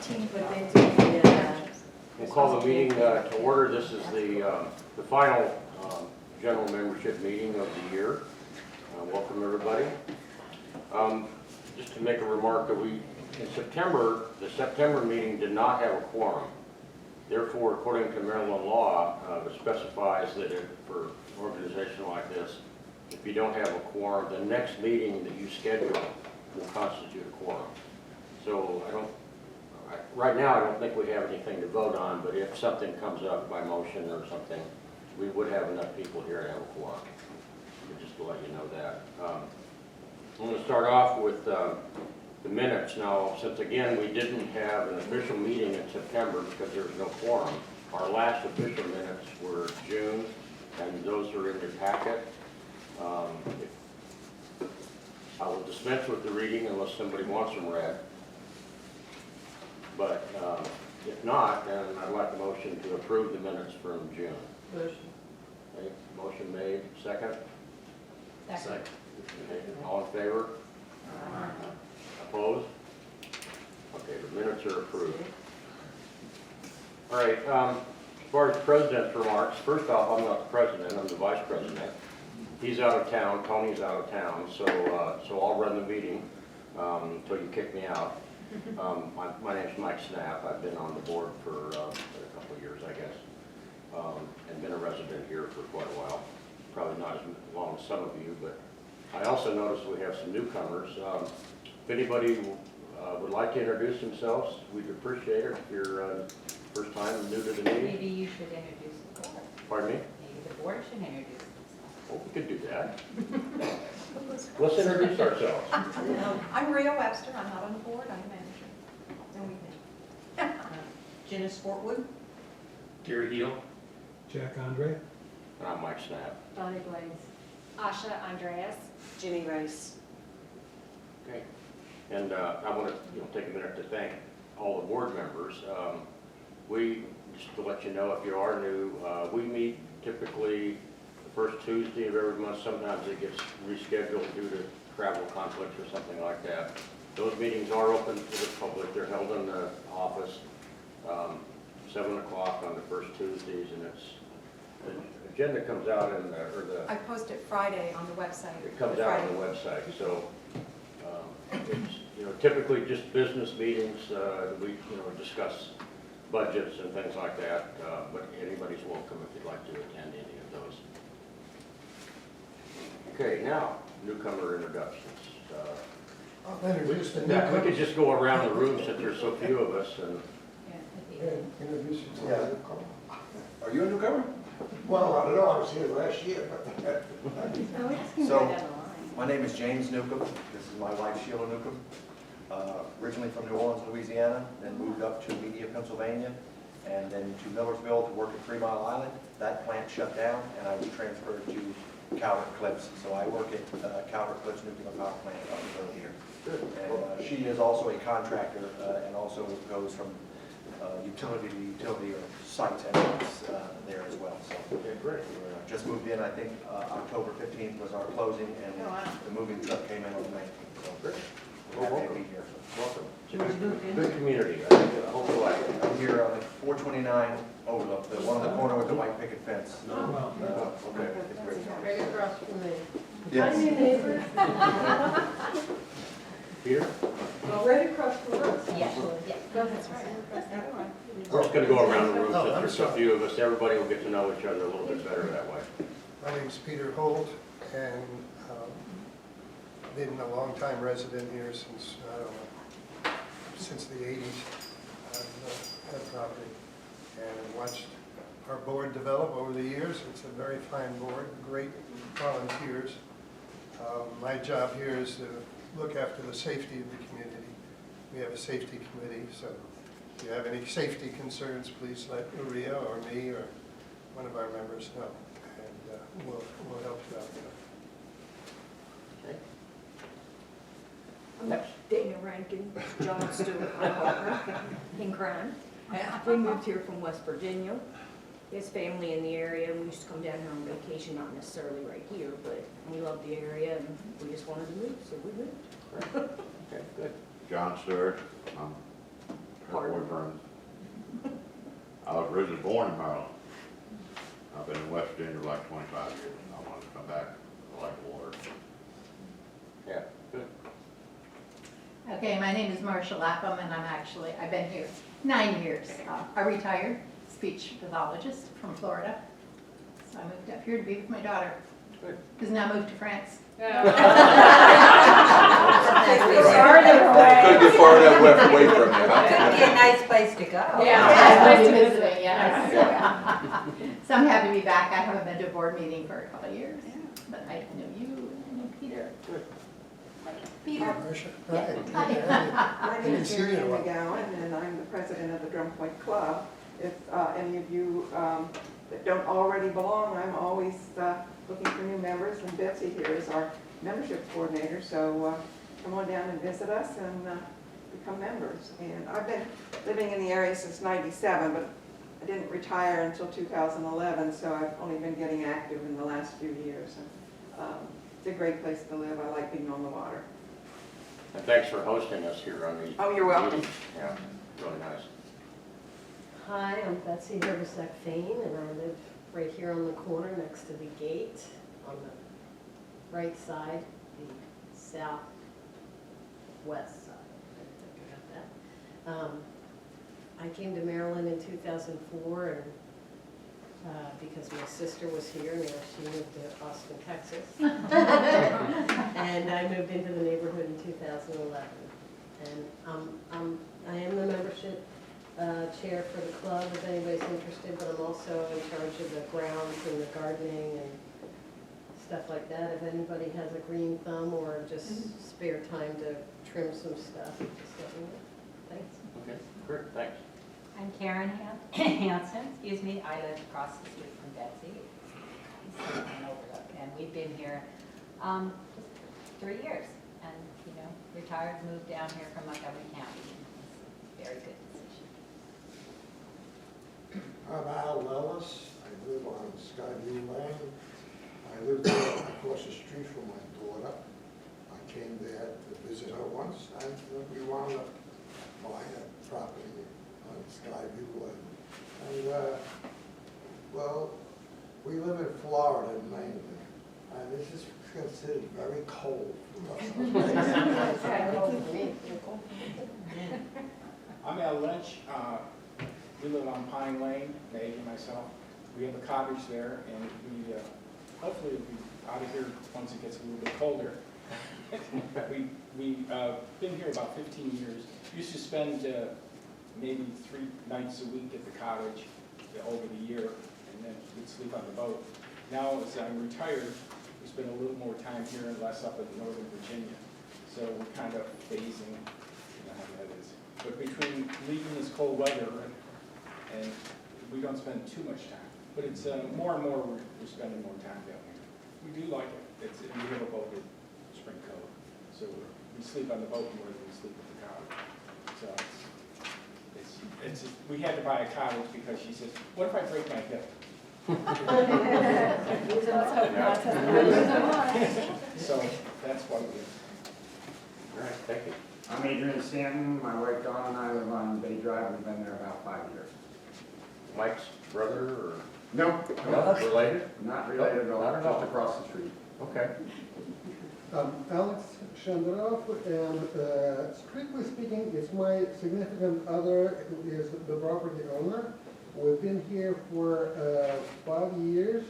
18th. But they do, yeah. We'll call the meeting to order. This is the final general membership meeting of the year. Welcome, everybody. Just to make a remark that in September, the September meeting did not have a quorum. Therefore, according to Maryland law, it specifies that for an organization like this, if you don't have a quorum, the next meeting that you schedule will constitute a quorum. So right now, I don't think we have anything to vote on, but if something comes up by motion or something, we would have enough people here to have a quorum. Just to let you know that. I'm going to start off with the minutes. Now, since again, we didn't have an official meeting in September because there was no quorum, our last official minutes were June, and those are in your packet. I will dispense with the reading unless somebody wants them read. But if not, then I'd like a motion to approve the minutes from June. Motion. Okay, motion made. Second? Second. Okay, all in favor? Opposed? Okay, the minutes are approved. All right, as far as president's remarks, first off, I'm not the president, I'm the vice president. He's out of town, Tony's out of town, so I'll run the meeting until you kick me out. My name's Mike Snap. I've been on the board for a couple of years, I guess, and been a resident here for quite a while. Probably not as long as some of you, but I also noticed we have some newcomers. If anybody would like to introduce themselves, we'd appreciate it. If you're first time new to the meeting. Maybe you should introduce the board. Pardon me? Maybe the board should introduce themselves. Well, we could do that. Let's introduce ourselves. I'm Rhea Webster. I'm not on the board. I'm the manager. And we can. Janice Fortwood. Gary Heel. Jack Andre. And I'm Mike Snap. Bonnie Blaze. Asha Andreas. Ginny Rice. Okay. And I want to take a minute to thank all the board members. Just to let you know, if you are new, we meet typically the first Tuesday of every month. Sometimes it gets rescheduled due to travel conflicts or something like that. Those meetings are open to the public. They're held in the office, 7 o'clock on the first Tuesdays, and the agenda comes out I post it Friday on the website. it comes out on the website. So it's typically just business meetings. We discuss budgets and things like that. But anybody's welcome if you'd like to attend any of those. Okay, now newcomer introductions. I'll introduce the We newcomers. could just go around the room since there's so few of us. And Yeah, Introduce yourself. Are you a newcomer? Well, I don't know, I was here last year, but No, we just can So- go down the line. My name is James Newcomb. This is my wife Sheila Newcomb. Originally from New Orleans, Louisiana, then moved up to Media, Pennsylvania, and then to Millersville to work at 3 Mile Island. That plant shut down, and I was transferred to Calvert Cliffs. So I work at Calvert Cliffs Nuclear Power Plant up in Earl here. And she is also a contractor and also goes from utility to utility or site tenants there as well. So okay, great. just moved in, I think October 15th was our closing, and Oh, wow. the moving truck came in on the 19th. So Great. we're Well, happy to welcome. be here. Welcome. It's a Where'd you move in? good community. I hope you like it. I'm here on 429 Overlook, the one on the corner with the white picket fence. well, Okay. It's great. Right across from me. Yes. Peter? Well, right across from us. Yes, yes. That's right. We're just going to go around the room Oh, since I'm there's so sorry. few of us. Everybody will get to know each other a little bit better that way. my name's Peter Holt, and been a long-time resident here since, I don't know, since the 80s. I've had property and watched our board develop over the years. It's a very fine board, great volunteers. My job here is to look after the safety of the community. We have a safety committee, so if you have any safety concerns, please let Maria or me or one of our members know, and we'll help you out. Okay. I'm Dana Rankin, John Stewart, my partner in crime. We moved here from West Virginia. His family in the area, and we used to come down here on vacation, not necessarily right here, but we love the area and we just wanted to move, so we moved. Okay, good. John Stewart. Part of friends. I was originally born in Maryland. I've been in West Virginia for like 25 years. I wanted to come back. I like water. Yeah, good. Okay, my name is Marcia Lapham, and I've been here 9 years. I retired speech pathologist from Florida. So I moved up here to be with my daughter, Good. who's now moved to France. Farther Couldn't get far enough away from you, huh? Could be a nice place to go. Yeah. Nice to visit, yes. So I'm happy to be back. I haven't been to a board meeting for a couple of years, but I know you, and I know Peter. Good. Peter. Marcia, hi. My name is Didn't see you Mary in a Ann while. McGowan, and I'm the president of the Drum Point Club. If any of you that don't already belong, I'm always looking for new members, and Betsy here is our membership coordinator, so come on down and visit us and become members. And I've been living in the area since '97, but I didn't retire until 2011, so I've only been getting active in the last few years. And, it's a great place to live. I like being on the water. And thanks for hosting us here on the. Oh, you're welcome. Yeah, really nice. Hi, I'm Betsy Herbesek Fain, and I live right here on the corner next to the gate on the right side, the southwest side. I got that. I came to Maryland in 2004, and because my sister was here, now she moved to Austin, Texas. And I moved into the neighborhood in 2011. And I am the membership chair for the club, if anybody's interested, but I'm also in charge of the grounds and the gardening and stuff like that. If anybody has a green thumb or just spare time to trim some stuff, just let me know. Thanks. Okay, great, thanks. I'm Karen Hansen, excuse me. I live across the street from Betsy. In Overlook, and we've been here just 3 years. And, you know, retired, moved down here from Montgomery County. It's a very good decision. I'm Al Lellis. I live on Skyview Lane. I live there across the street from my daughter. I came there to visit her once, and we wound up buying a property on Skyview Lane. And, well, we live in Florida mainly, and this is considered very cold for us. I'm Al Lynch. We live on Pine Lane, Dave and myself. We have a cottage there, and we hopefully we'll be out of here once it gets a little bit colder. We've been here about 15 years. Used to spend maybe 3 nights a week at the cottage over the year, and then we'd sleep on the boat. Now, as I'm retired, we spend a little more time here and less up in Northern Virginia. So we're kind of phasing, you know how that is. But between leaving this cold weather and we don't spend too much time. But it's more and more we're spending more time down here. We do like it. We have a boat with spring coat. So we sleep on the boat more than we sleep at the cottage. So we had to buy a cottage because she says, what if I break my hip? So that's why we do. All right, thank you. I'm Adrian Stanton. My wife Dawn and I live on Bay Drive. We've been there about 5 years. Mike's brother or? No, No, related? not related at all, Not at all. just across the street. Okay. Alex Shandorov, and strictly speaking, it's my significant other who is the property owner. We've been here for 5 years.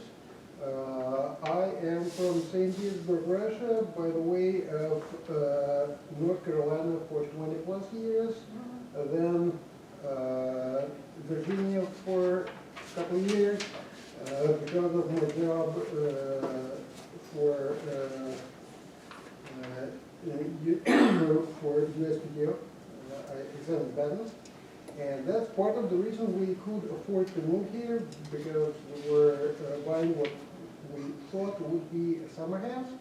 I am from St. Petersburg, Russia, by the way of North Carolina for 20 plus years, then Virginia for a couple of years, because of my job for USPTO, I examined patents. And that's part of the reason we could afford to move here, because we were buying what we thought would be a summer house.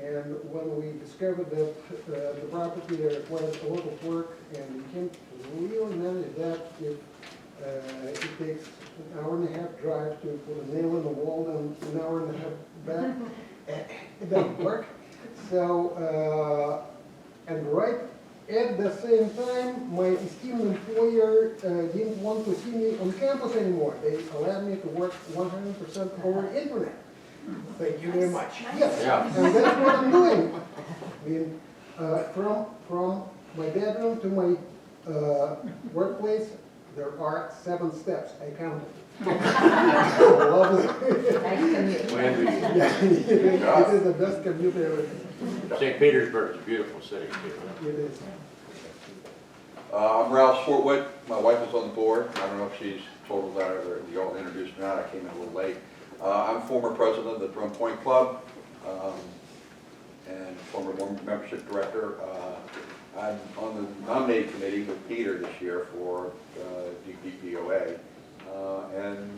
And when we discovered that the property required a lot of work, and we came to really manage that if it takes an hour and a half drive to put a nail in the wall and an hour and a half back, it doesn't work. So, and right At the same time, my esteemed employer didn't want to see me on campus anymore. They allowed me to work 100% over internet. Thank you very much. Yes, Yeah. and that's what I'm doing. I mean, from my bedroom to my workplace, there are 7 steps. I counted. I love it. Nice commute. We envy you. Yeah, it is the best commute ever. St. Petersburg is a beautiful city too. It is. I'm Ralph Swartwood. My wife is on the board. I don't know if she's told that or you all introduced me or not. I came in a little late. I'm former president of the Drum Point Club and former membership director. I'm on the nominating committee with Peter this year for DPPOA. And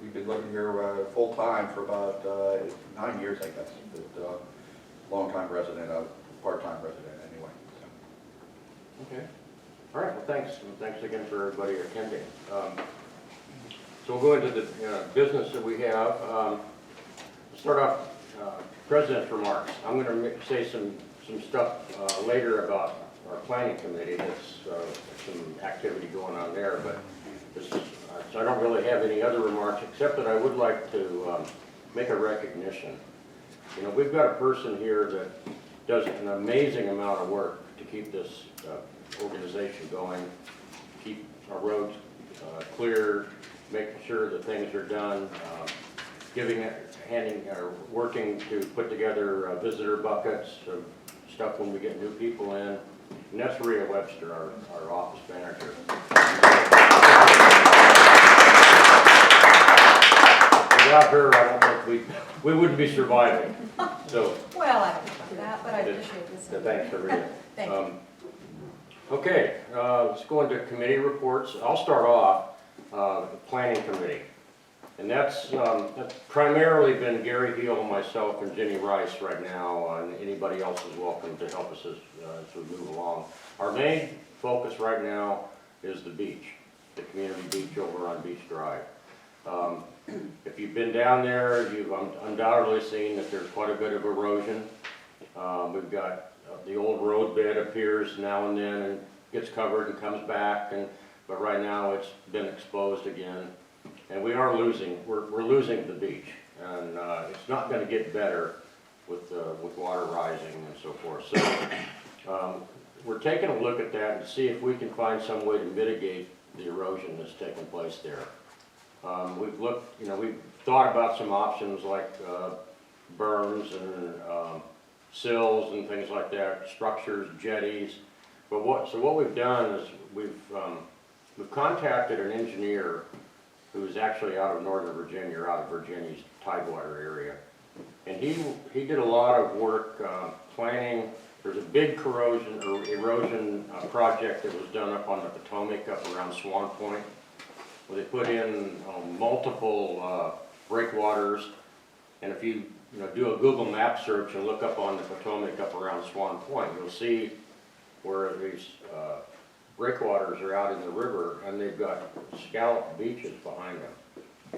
we've been living here full-time for about 9 years, I guess. But long-time resident, part-time resident anyway. So. Okay. All right, well, thanks. And thanks again for everybody attending. So we'll go into the business that we have. We'll start off President's remarks. I'm going to say some stuff later about our planning committee. There's some activity going on there, but this is, so I don't really have any other remarks except that I would like to make a recognition. You know, we've got a person here that does an amazing amount of work to keep this organization going, keep our roads clear, making sure that things are done, working to put together visitor buckets of stuff when we get new people in. And that's Rhea Webster, our office manager. Without her, I don't think we wouldn't be surviving. So. Well, I don't know that, but I appreciate this. So thanks for Rhea. Thank you. Okay, let's go into committee reports. I'll start off the planning committee. And that's primarily been Gary Heel, myself, and Jenny Rice right now, and anybody else is welcome to help us as we move along. Our main focus right now is the beach, the community beach over on Beach Drive. If you've been down there, you've undoubtedly seen that there's quite a bit of erosion. We've got the old road bed appears now and then and gets covered and comes back, but right now it's been exposed again. And we are losing, we're losing the beach, and it's not going to get better with water rising and so forth. So we're taking a look at that and see if we can find some way to mitigate the erosion that's taking place there. We've looked, we've thought about some options like berms and sills and things like that, structures, jetties. But what we've done is we've contacted an engineer who's actually out of Northern Virginia, or out of Virginia's Tidewater area. And he did a lot of work planning. There's a big erosion project that was done up on the Potomac, up around Swan Point, where they put in multiple breakwaters. And if you do a Google map search and look up on the Potomac up around Swan Point, you'll see where these breakwaters are out in the river, and they've got scalloped beaches behind them.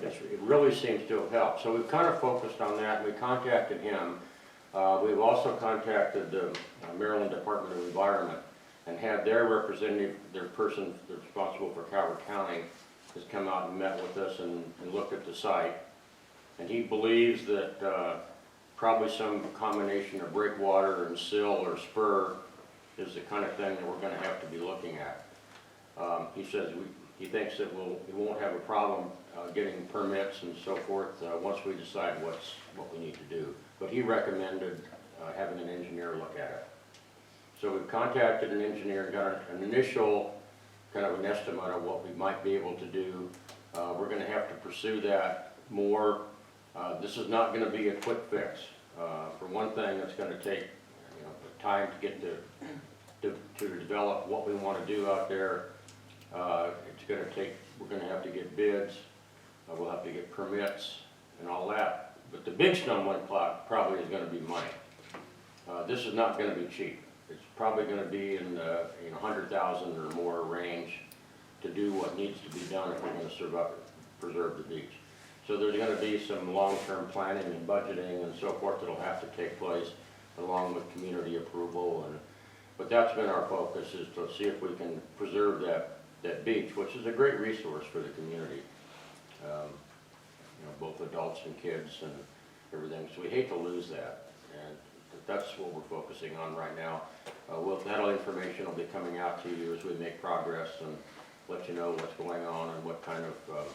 It really seems to have helped. So we've kind of focused on that, and we contacted him. We've also contacted the Maryland Department of Environment and had their representative, their person responsible for Calvert County, has come out and met with us and looked at the site. And he believes that probably some combination of breakwater and sill or spur is the kind of thing that we're going to have to be looking at. He says he thinks that we won't have a problem getting permits and so forth once we decide what we need to do. But he recommended having an engineer look at it. So we've contacted an engineer and got an initial kind of an estimate of what we might be able to do. We're going to have to pursue that more. This is not going to be a quick fix. For one thing, it's going to take time to get to develop what we want to do out there. It's going to take, we're going to have to get bids, we'll have to get permits and all that. But the big stumbling block probably is going to be money. This is not going to be cheap. It's probably going to be in the $100,000 or more range to do what needs to be done if we're going to preserve the beach. So there's going to be some long-term planning and budgeting and so forth that will have to take place, along with community approval. But that's been our focus, is to see if we can preserve that beach, which is a great resource for the community. Both adults and kids and everything, so we hate to lose that. And that's what we're focusing on right now. That information will be coming out to you as we make progress and let you know what's going on and what kind of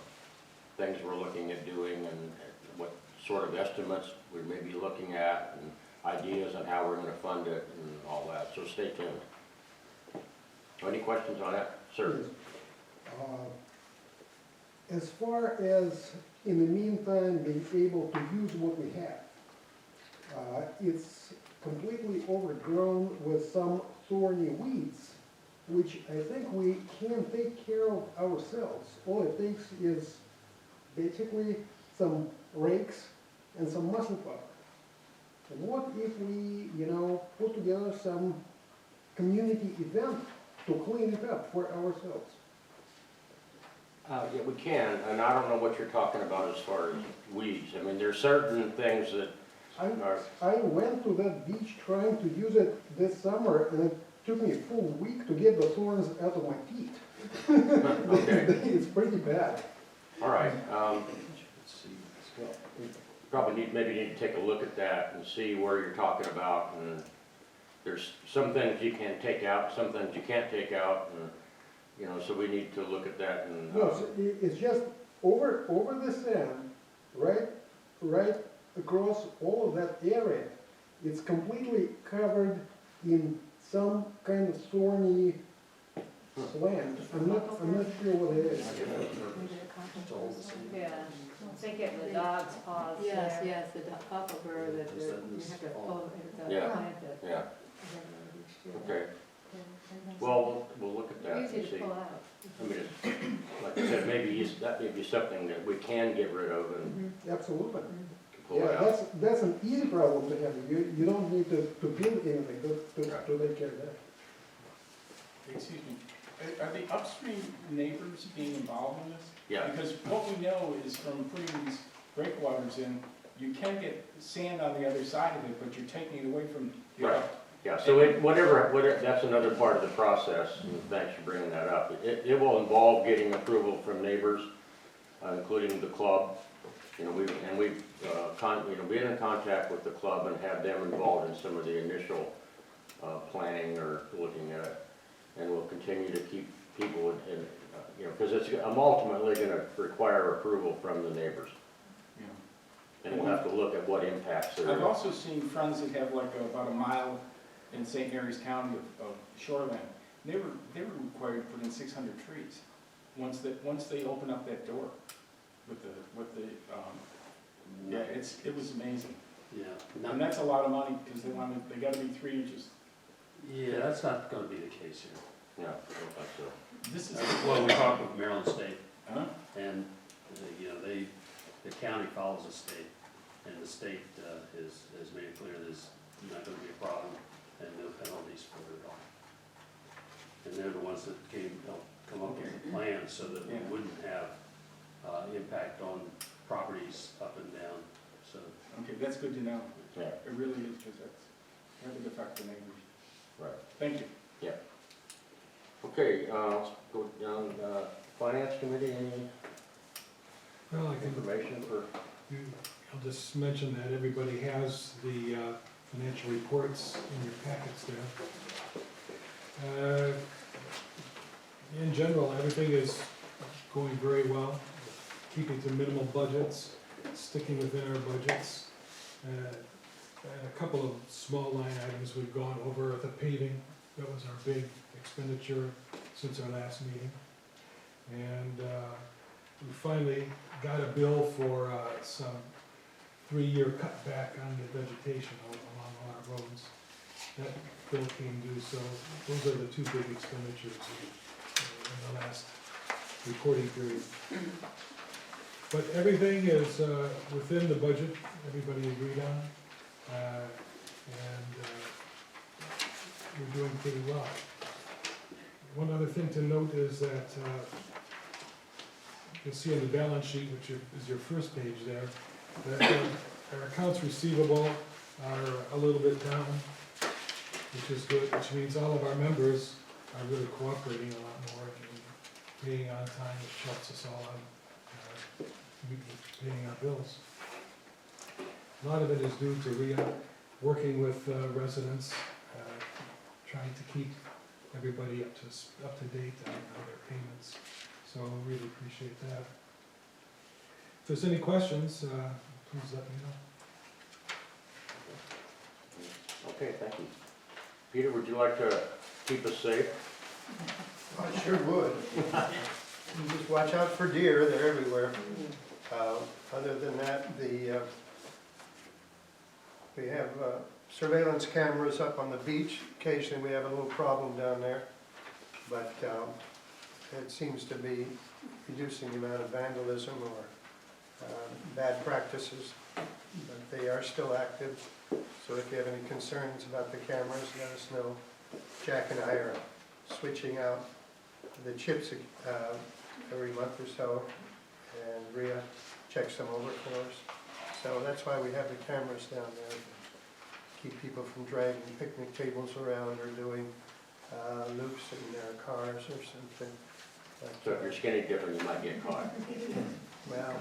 things we're looking at doing and what sort of estimates we may be looking at and ideas on how we're going to fund it and all that. So stay tuned. Any questions on that? Sir? As far as, in the meantime, being able to use what we have, it's completely overgrown with some thorny weeds, which I think we can take care of ourselves. All it takes is basically some rakes and some muscle power. And what if we, put together some community event to clean it up for ourselves? Yeah, we can, and I don't know what you're talking about as far as weeds. I mean, there's certain things that are, I went to that beach trying to use it this summer, and it took me a full week to get the thorns out of my feet. okay, It's pretty bad. all right. Probably maybe need to take a look at that and see where you're talking about. And there's some things you can take out, some things you can't take out, and so we need to look at that. And No, it's just over the sand, right across all of that area. It's completely covered in some kind of thorny slant. I'm not sure what it is. Yeah, I'm thinking the dog's paws Yes, there. yes, the upper that you have to pull it. Yeah. Okay. Well, we'll look at that and Easy to see. pull out. I mean, like I said, that may be something that we can get rid of and Absolutely. pull Yeah, it out. that's an easy problem to have. You don't need to build anything to take care of that. Excuse me, are the upstream neighbors being involved in this? Yeah. Because what we know is from putting these breakwaters in, you can get sand on the other side of it, but you're taking it away from the Right. Yeah, so whatever, that's another part of the process, and thanks for bringing that up. It will involve getting approval from neighbors, including the club. We've been in contact with the club and had them involved in some of the initial planning or looking at it. And we'll continue to keep people in, because I'm ultimately gonna require approval from the neighbors. Yeah. And we'll have to look at what impacts there I've are. also seen friends that have like about a mile in St. Mary's County of shoreline. They were required to put in 600 trees once they open up that door with the it was amazing. Yeah. And that's a lot of money because they got to be 3 inches. Yeah, that's not gonna be the case here. Yeah, I don't think so. This is Well, we talked with Maryland State, huh? and, the county follows the state, and the state has made it clear there's not gonna be a problem, and no penalties for it at all. And they're the ones that come up with the plan so that we wouldn't have impact on properties up and down, so. Okay, that's good to know. Yeah. It really is because that would affect the neighbors. Right. Thank you. Yeah. Okay, let's go down, Finance Committee, any Well, I can, information for? I'll just mention that everybody has the financial reports in your packets there. In general, everything is going very well, keeping to minimal budgets, sticking within our budgets. A couple of small line items we've gone over, the paving, that was our big expenditure since our last meeting. And we finally got a bill for some 3-year cutback on the vegetation along our roads. That bill came due, so those are the 2 big expenditures in the last reporting period. But everything is within the budget everybody agreed on. And we're doing pretty well. One other thing to note is that you'll see on the balance sheet, which is your first page there, that our accounts receivable are a little bit down. which is good, which means all of our members are really cooperating a lot more and paying on time, which helps us all on paying our bills. A lot of it is due to Rhea working with residents, trying to keep everybody up to date on their payments. So I really appreciate that. If there's any questions, please let me know. Okay, thank you. Peter, would you like to keep us safe? I sure would. You just watch out for deer, they're everywhere. Other than that, we have surveillance cameras up on the beach. Occasionally we have a little problem down there, but it seems to be reducing the amount of vandalism or bad practices, but they are still active. So if you have any concerns about the cameras, let us know. Jack and I are switching out the chips every month or so, and Rhea checks them over for us. So that's why we have the cameras down there, to keep people from dragging picnic tables around or doing loops in their cars or something. But, So if you're skinny dipping, you might get caught. well,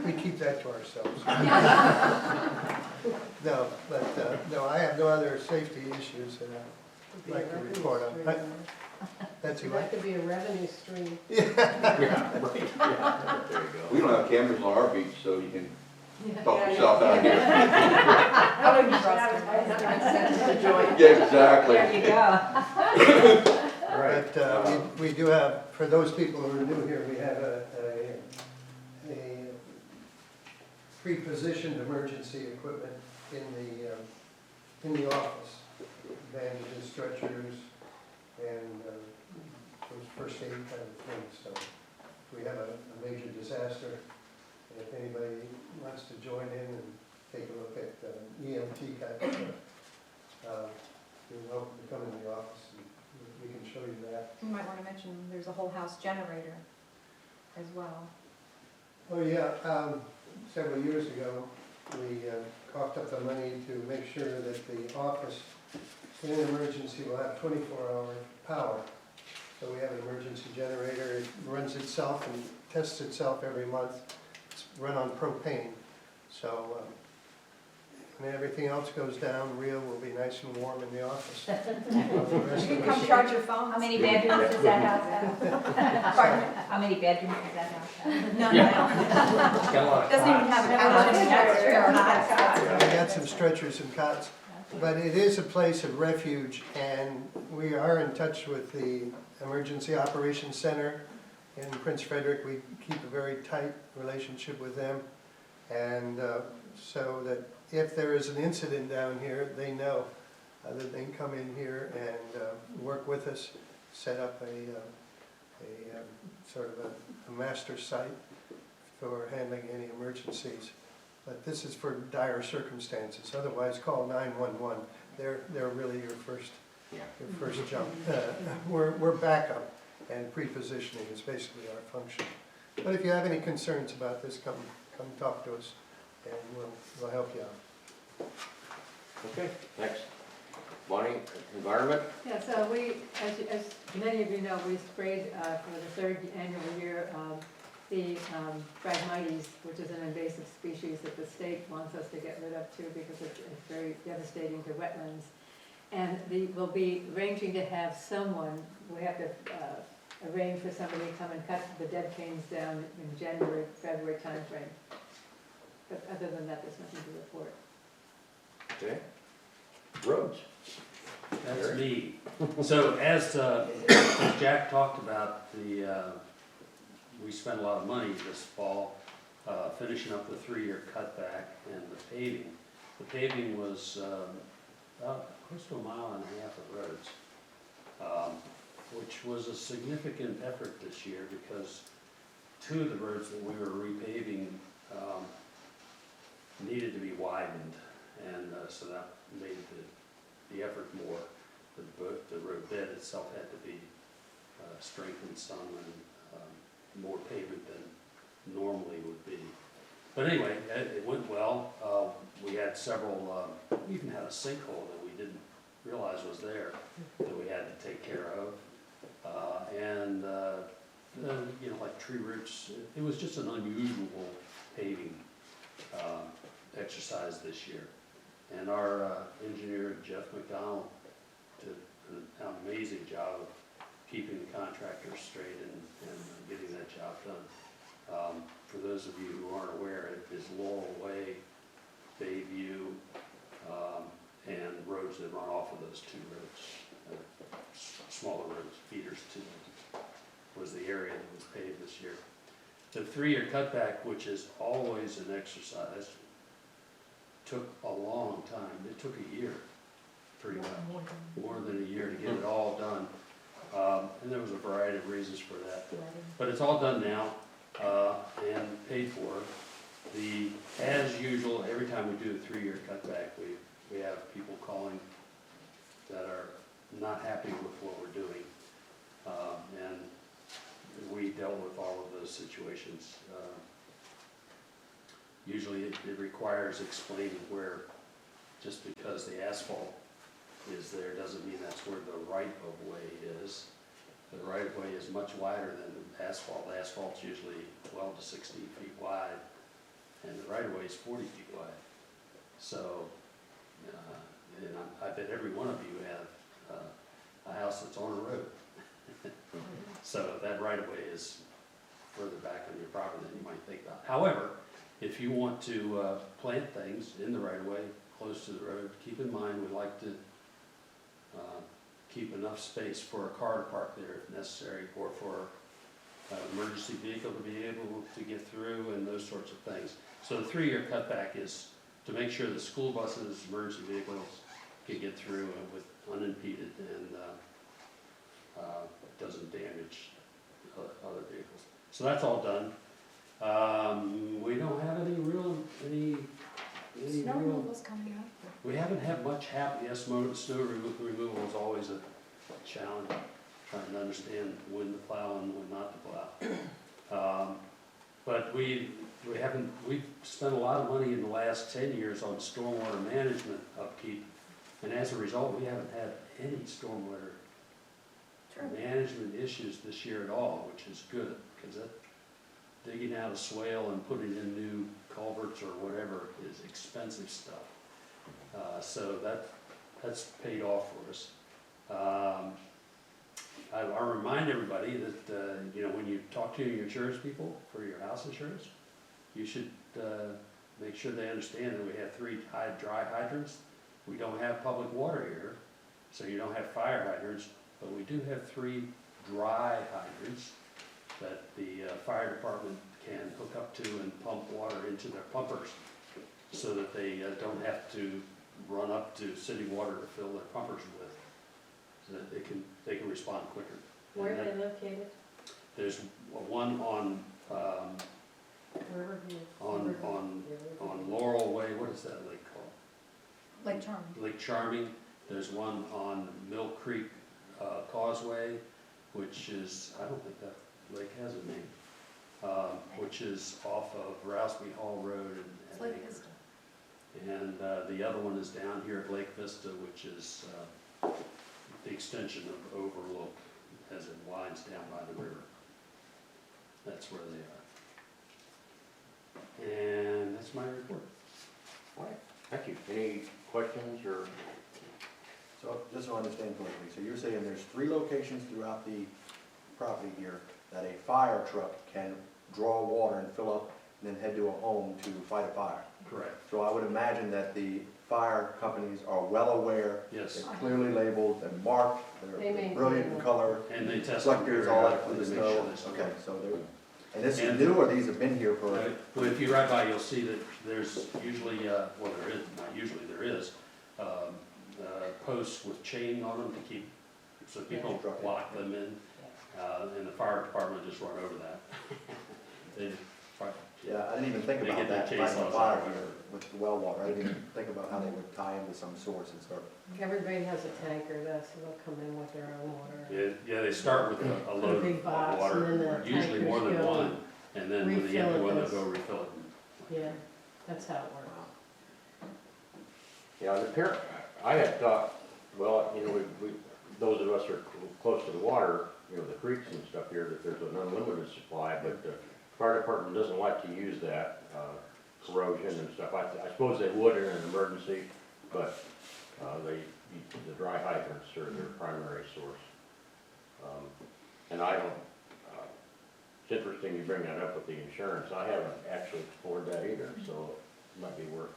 we keep that to ourselves. No, but no, I have no other safety issues that I'd like to report on. That's So what? that could be a revenue stream. Yeah, right, yeah, there you We go. don't have cameras on our beach, so you can talk yourself out here. That would be trusted. Yeah, exactly. There you go. All right. But we do have, for those people who are new here, we have a pre-positioned emergency equipment in the office. Bandages, stretchers, and those first aid kind of things. So if we have a major disaster, and if anybody wants to join in and take a look at EMT type of stuff, you're welcome to come in the office and we can show you that. You might want to mention, there's a whole house generator as well. Oh, yeah, several years ago, we coughed up the money to make sure that the office, in an emergency, will have 24-hour power. So we have an emergency generator, it runs itself and tests itself every month. It's run on propane. So when everything else goes down, Rhea will be nice and warm in the office. You can come charge your phone. How many bedrooms does that house have? Pardon? How many bedrooms does that house have? None now. Doesn't even have an couch. That's true. We got some stretchers and cots, but it is a place of refuge, and we are in touch with the Emergency Operations Center in Prince Frederick. We keep a very tight relationship with them, and so that if there is an incident down here, they know that they can come in here and work with us, set up a sort of a master site for handling any emergencies. But this is for dire circumstances. Otherwise, call 911. They're really your first jump. We're backup, and pre-positioning is basically our function. But if you have any concerns about this, come talk to us, and we'll help you out. Okay, next. Bonnie, environment? Yeah, so we, as many of you know, we sprayed for the third annual year the Phragmites, which is an invasive species that the state wants us to get rid of too because it's very devastating to wetlands. And we'll be arranging to have someone, we have to arrange for somebody to come and cut the dead canes down in January, February timeframe. But other than that, there's nothing to report. Okay. Roads. That's me. So as Jack talked about, we spent a lot of money this fall finishing up the 3-year cutback and the paving. The paving was about close to 1.5 miles of roads, which was a significant effort this year because 2 of the roads that we were repaving needed to be widened, and so that made the effort more. The road bed itself had to be strengthened some and more pavement than normally would be. But anyway, it went well. We had several, we even had a sinkhole that we didn't realize was there that we had to take care of. You know, like tree roots, it was just an unusual paving exercise this year. And our engineer, Jeff McDonald, did an amazing job of keeping the contractors straight and getting that job done. For those of you who aren't aware, it is Laurel Way, Bayview, and roads that run off of those two roads, smaller roads, feeders to them, was the area that was paved this year. The 3-year cutback, which is always an exercise, took a long time. It took a year, pretty much, more than a year to get it all done. And there was a variety of reasons for that. But it's all done now and paid for. As usual, every time we do a 3-year cutback, we have people calling that are not happy with what we're doing. And we dealt with all of those situations. Usually it requires explaining where, just because the asphalt is there doesn't mean that's where the right-of-way is. The right-of-way is much wider than the asphalt. The asphalt's usually 12 to 16 feet wide, and the right-of-way is 40 feet wide. So, and I bet every one of you have a house that's on a road. So that right-of-way is further back on your property than you might think about. However, if you want to plant things in the right-of-way, close to the road, keep in mind we like to keep enough space for a car to park there if necessary, or for an emergency vehicle to be able to get through, and those sorts of things. So the 3-year cutback is to make sure that school buses, emergency vehicles can get through with unimpeded and doesn't damage other vehicles. So that's all done. We don't have any real. Snow removal's coming up. We haven't had much happen. Yes, snow removal is always a challenge, trying to understand when to plow and when not to plow. But we've spent a lot of money in the last 10 years on stormwater management upkeep, and as a result, we haven't had any stormwater management issues this year at all, which is good, because digging out a swale and putting in new culverts or whatever is expensive stuff. So that's paid off for us. I remind everybody that you know, when you talk to your insurance people for your house insurance, you should make sure they understand that we have 3 dry hydrants. We don't have public water here, so you don't have fire hydrants, but we do have 3 dry hydrants that the fire department can hook up to and pump water into their pumpers, so that they don't have to run up to city water to fill their pumpers with, so that they can respond quicker. Where are they located? There's one on Riverview. on Laurel Way. What is that lake called? Lake Charming. Lake Charming. There's one on Mill Creek Causeway, which is, I don't think that lake has a name, which is off of Rousby Hall Road It's and Lake Vista. And the other one is down here at Lake Vista, which is the extension of Overlook as it winds down by the river. That's where they are. And that's my report. All right, thank you. Any questions or? So, just so I understand correctly, so you're saying there's 3 locations throughout the property here that a fire truck can draw water and fill up and then head to a home to fight a fire? Correct. So I would imagine that the fire companies are well aware. Yes. They're clearly labeled and marked, They they're maintain brilliant in them. color. And they test Reflectors, all that for periodically the to make sure snow. they still Okay, work. so they're, and this is new, or these have been here for? Well, if you ride by, you'll see that there's usually, well, there is, not usually, there is, posts with chain on them to keep, so people don't lock them in, and the fire department just run over that. They just Yeah, I didn't even think They about get their that, chainsaws fighting a out fire or whatever. here with the well water. I didn't even think about how they would tie into some source and start. Everybody has a tanker though, so they'll come in with their own water. Yeah, they start with a load big of box, water, and then the usually more than tankers go one, and then when they empty refill it one, they'll as- go refill it. Yeah, that's how it works. Yeah, the parent, I had thought Well, you know, those of us who are close to the water, you know, the creeks and stuff here, that there's an unlimited supply, but the fire department doesn't like to use that, corrosion and stuff. I suppose they would in an emergency, but, the dry hydrants are their primary source. And I don't, it's interesting you bring that up with the insurance. I haven't actually explored that either, so it might be worth,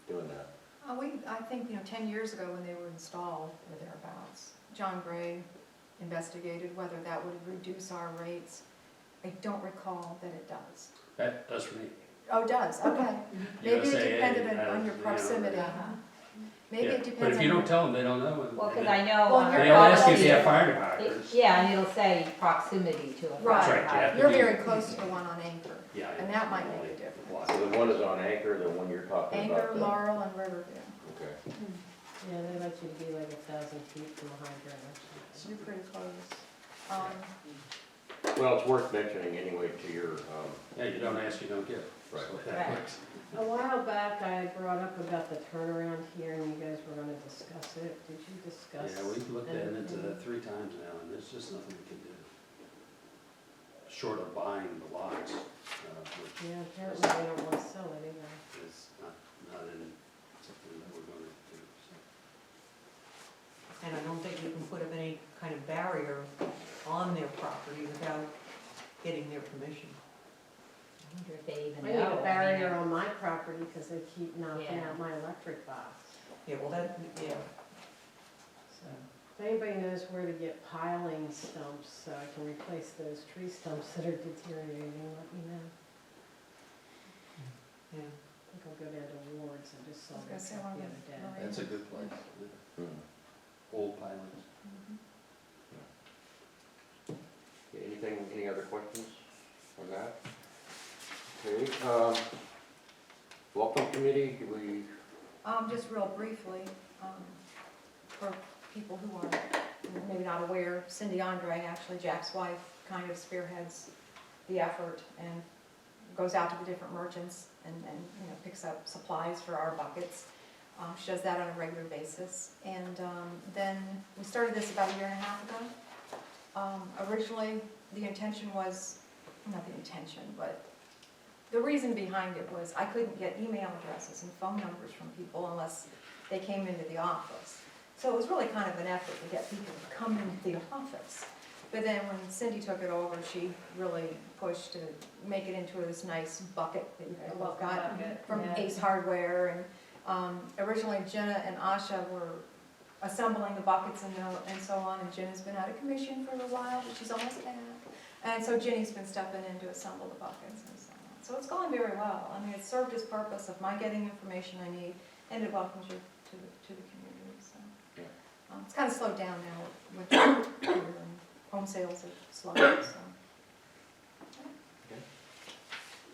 doing that. I think, 10 years ago when they were installed or thereabouts, John Gray investigated whether that would reduce our rates. I don't recall that it does. That does for me. Oh, it does, okay. Maybe it USAA, depended on your you know, proximity. Maybe Yeah, it depends but on. if you don't tell them, they don't know. Well, because I know. Well, on you're our They'll ask you if policy, you have fire departments. Yeah, and it'll say proximity to a fire Right. That's right, you have hydrant. to You're be- very close to the one on Anchor, Yeah. and that might make a difference. So the one is on Anchor, the one you're talking Anchor, about? Laurel, and Riverview. Okay. Yeah, they let you be like 1,000 feet from a hydrant or something. You're pretty close. Well, it's worth mentioning anyway to your, Yeah, you don't ask, you don't get. Right. So that Right. works. A while back, I brought up about the turnaround here, and you guys were gonna discuss it. Did you discuss? Yeah, we've looked at it anything? 3 times now, and there's just nothing we can do. Short of buying the lots, which Yeah, apparently they don't wanna sell it either. is not in something that we're gonna do, so. And I don't think you can put up any kind of barrier on their property without getting their permission. I wonder if they even I know. need a barrier on my property because they keep knocking Yeah. out my electric box. Yeah, well, that, yeah. So, if anybody knows where to get piling stumps so I can replace those tree stumps that are deteriorating, let me know. Yeah. I think I'll go down to Ward's, I just saw I was gonna that say the one other of the day. Marine- That's a good place. hmm. Old pilings. Anything, any other questions on that? Okay, welcome committee, do we, Just real briefly, for people who are maybe not aware, Cindy Andre, actually Jack's wife, kind of spearheads the effort and goes out to the different merchants and picks up supplies for our buckets. She does that on a regular basis. And then we started this about 1.5 years ago. Originally, the intention was, not the intention, but the reason behind it was I couldn't get email addresses and phone numbers from people unless they came into the office. So it was really kind of an effort to get people to come into the office. But then when Cindy took it over, she really pushed to make it into this nice bucket that you guys both got from Ace Hardware. And originally Jenna and Asha were assembling the buckets and so on, and Jenna's been out of commission for a little while, but she's almost back. And so Jenny's been stepping in to assemble the buckets and so on. So it's going very well. I mean, it's served its purpose of my getting information I need, and it welcomes you to the community, so. Yeah. It's kind of slowed down now with home sales have slowed, so.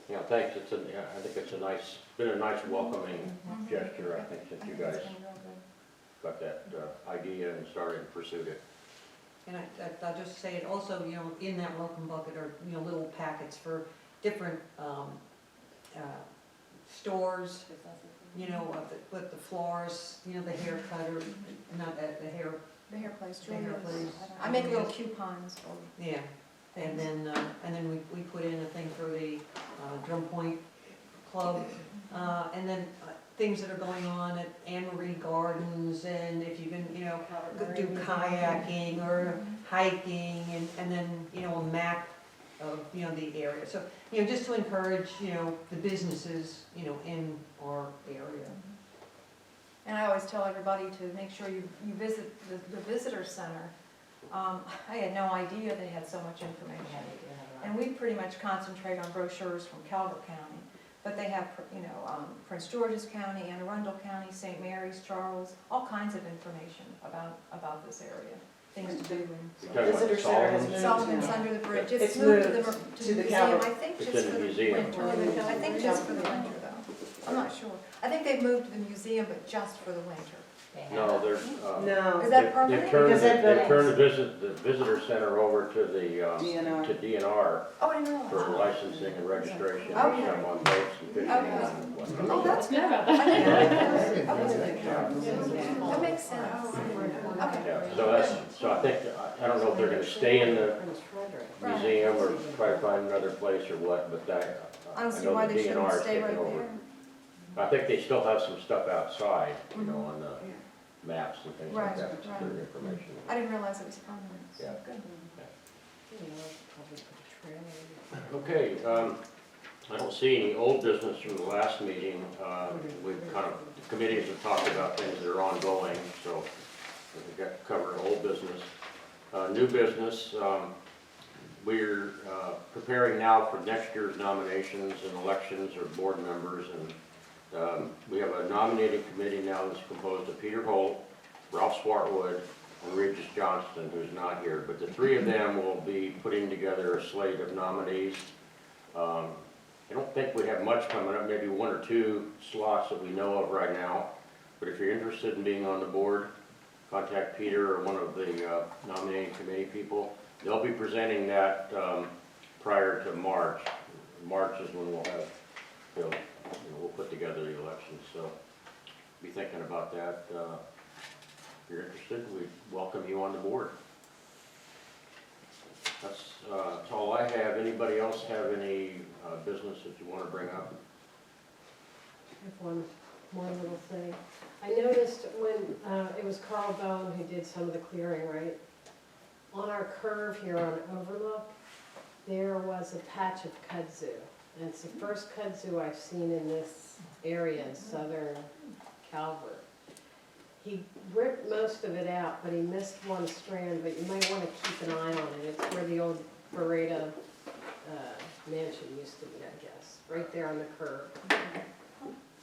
yeah, thanks, I think it's been a nice welcoming gesture, I think, since you guys It's been real good. got that idea and started and pursued it. And I'll just say it also, in that welcome bucket are, little packets for different, stores, with the florists, the hair cutter, not the hair. The hair place, The hair Julia's. place. I make little coupons for. Yeah, and then we put in a thing for the Drum Point Club, and then things that are going on at Anne Marie Gardens, and if you can, do kayaking or hiking, and then, a map of, the area. So, just to encourage, the businesses, in our area. And I always tell everybody to make sure you visit the visitor center. I had no idea they had so much information. And we pretty much concentrate on brochures from Calvert County. But they have, Prince George's County, Anne Arundel County, St. Mary's, Charles, all kinds of information about this area, things to do. You're talking about Visitor center has moved Solomon's now. under the bridge. It's It's moved moved to to the the museum, Calvert. I think It's just in for the the museum. winter. I think just for the winter though. I'm not sure. I think they've moved to the museum, but just for the winter. No, there's, No. Is that permanent? they've turned, Because that they've turned the visitor center over to the, DNR. to DNR Oh, I didn't realize. for for licensing and registration, some Okay. on boats and fishing Okay. and whatnot. Oh, that's good. I didn't know. That makes sense. Okay. Yeah, so that's, so I think, I don't know if they're gonna stay in the museum or try to find another place or what, but that, I I don't see know why the they shouldn't DNR is stay taking right over. there. I think they still have some stuff outside, you know, on the maps and things like Right, that, just for right. information. I didn't realize it was permanent. So Yeah. good. Okay, I don't see any old business from the last meeting. We've kind of, the committees have talked about things that are ongoing, so we've got to cover old business. New business, we're preparing now for next year's nominations and elections of board members, and we have a nominating committee now that's composed of Peter Holt, Ralph Swartwood, and Regis Johnston, who's not here, but the three of them will be putting together a slate of nominees. I don't think we have much coming up, maybe one or two slots that we know of right now, but if you're interested in being on the board, contact Peter or one of the nominating committee people. They'll be presenting that prior to March. March is when we'll have, we'll put together the elections, so be thinking about that. If you're interested, we welcome you on the board. That's all I have. Anybody else have any business that you want to bring up? I have one more little thing. I noticed when, it was Carl Bone who did some of the clearing, right? On our curve here on Overlook, there was a patch of kudzu. And it's the first kudzu I've seen in this area in southern Calvert. He ripped most of it out, but he missed one strand, but you might want to keep an eye on it. It's where the old Beretta mansion used to be, I guess, right there on the curve.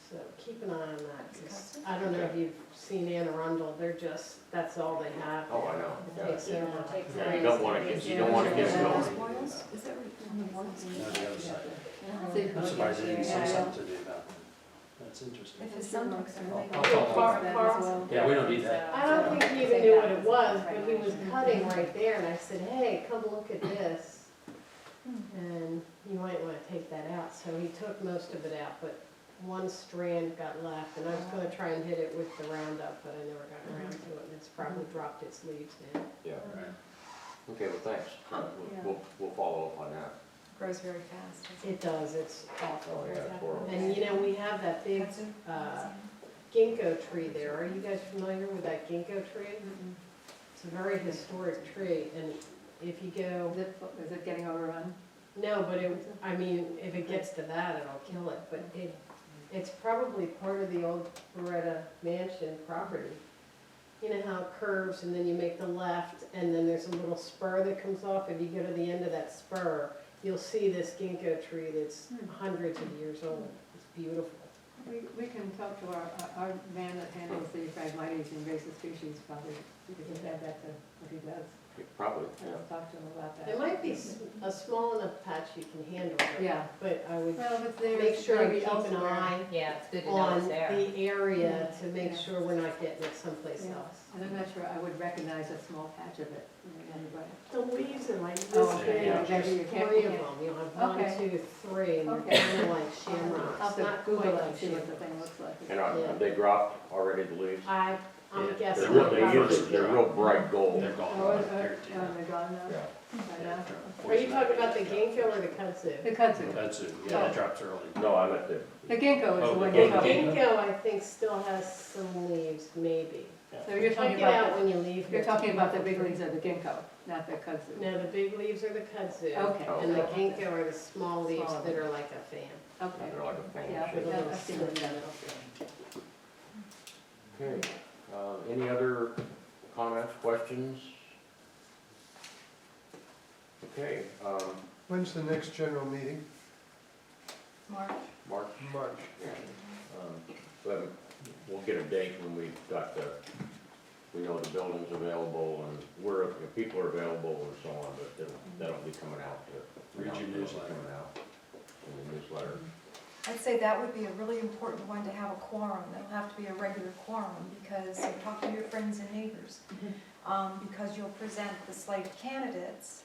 So keep an eye on that, 'cause I don't know if you've seen Anne Arundel, they're just, that's all they have. Oh, I know. It takes Yeah, over. Yeah, you don't want to get, you don't want to get going. Is that on the boards? No, the other side. I'm surprised they didn't say something to me about that. That's interesting. If his son looks at it. I'll talk to Carl- him. Carl- Yeah, we don't need that. I don't think he even knew what it was, but he was cutting right there, and I said, hey, come look at this. And you might want to take that out, so he took most of it out, but one strand got left, and I was gonna try and hit it with the Roundup, but I never got around to it, and it's probably dropped its leaves now. Yeah. Okay, well, thanks. We'll follow up on that. Grows very fast. It does, it's awful. Oh, yeah, it's horrible. And you know, we have that big ginkgo tree there. Are you guys familiar with that ginkgo tree? It's a very historic tree, and if you go, Is it getting overrun? no, but I mean, if it gets to that, it'll kill it, but it's probably part of the old Beretta Mansion property. You know how it curves and then you make the left and then there's a little spur that comes off. If you go to the end of that spur, you'll see this ginkgo tree that's hundreds of years old. It's beautiful. We can talk to our man that handles the Phragmites invasive species, probably, we can add that to what he does. Probably, yeah. I'll talk to him about that. It might be a small enough patch you can handle it. Yeah. But I would Well, if it's there, make it's sure maybe you keep an elsewhere. eye Yeah, it's good to know on it's there. the area to make Yeah. sure we're not getting it someplace Yeah. else. And I'm not sure I would recognize a small patch of it anyway. The leaves are like this Oh, big, yeah, there's maybe you can't- three of them, you'll have one, Okay. 2, 3, and they're Okay. kind of like I'll shamrocks, have to not Google quite it like and see what the shamrocks. thing looks like. And have they dropped already, the leaves? I'm Yeah. guessing. They're real, they they probably usually, they're will. real bright gold. They're gone. Oh, Guaranteed. they're gone now? Yeah. By now? Are you talking about the ginkgo or the kudzu? The kudzu. That's it, yeah, that drops early. No, I meant the, The ginkgo is Oh, the one the you're The talking about. ginkgo, I think, still has some leaves, maybe. So you're Check talking it out about, when you leave here. you're talking about the big leaves of the ginkgo, not the kudzu. No, the big leaves are the kudzu. Okay. And the ginkgo are the small leaves Smaller that are like a fan. Okay. they're like a fan Yeah, shape. I've seen it done. Okay, any other comments, questions? Okay, When's the next general meeting? March. March, March. but we'll get a date when we've got we know the building's available and if people are available and so on, but that'll be coming out to. Read your newsletter. Coming out in the newsletter. I'd say that would be a really important one to have a quorum. It'll have to be a regular quorum because you talk to your friends and neighbors. Because you'll present the slate of candidates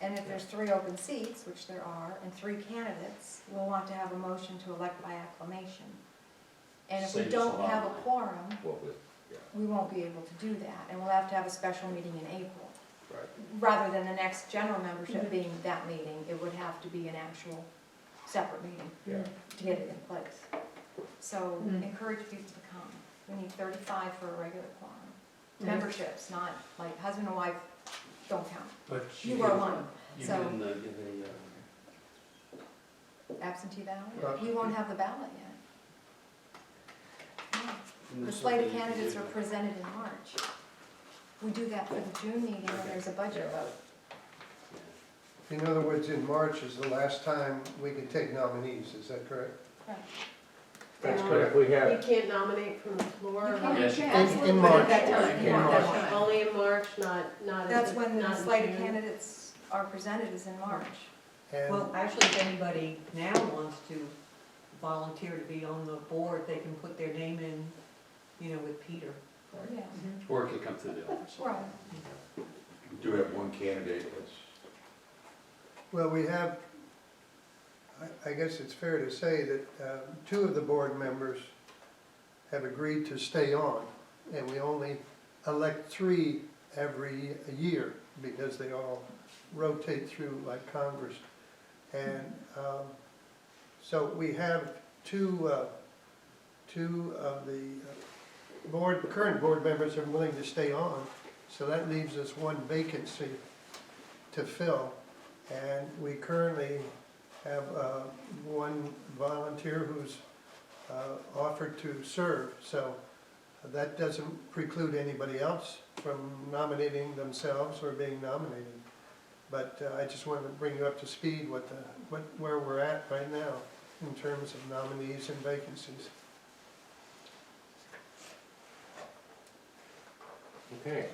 And if there's 3 open seats, which there are, and 3 candidates, we'll want to have a motion to elect by acclamation. And if we Saves a don't lot have a of money. quorum, What with, yeah, we won't be able to do that, and we'll have to have a special meeting in April. right. Rather than the next general membership being that meeting, it would have to be an actual separate meeting Yeah. to get it in place. So Mm. encourage people to come. We need 35 for a regular quorum. Mm. Memberships, not like husband and wife don't count. But You are one, You so can give absentee ballot, Well- we won't have the ballot yet. No. a. The slate of candidates are presented in March. We do that for the June meeting when there's a budget vote. In other words, in March is the last time we can take nominees, is that correct? Right. That's But correct. if we have, You can't nominate from the floor? You can, Yes, you you can. can. In March. At that time, In yeah, March. that's right. Only in March, not That's when the not in slate of June? candidates are presented is in March. And Well, actually, if anybody now wants to volunteer to be on the board, they can put their name in, you know, with Peter. Yeah. Or it can come through the office. Right. We do have one candidate that's well, we have, I guess it's fair to say that 2 of the board members have agreed to stay on, and we only elect 3 every year because they all rotate through like Congress. And so we have two of the current board members are willing to stay on, so that leaves us 1 vacancy to fill. And we currently have 1 volunteer who's offered to serve, so that doesn't preclude anybody else from nominating themselves or being nominated. But I just wanted to bring you up to speed where we're at right now in terms of nominees and vacancies. okay.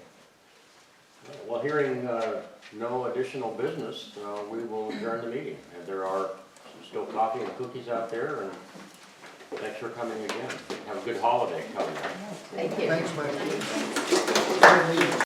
Well, hearing no additional business, we will adjourn the meeting. And there are still coffee and cookies out there, and thanks for coming again. Have a good holiday coming up. Thank you. Thanks, Mike.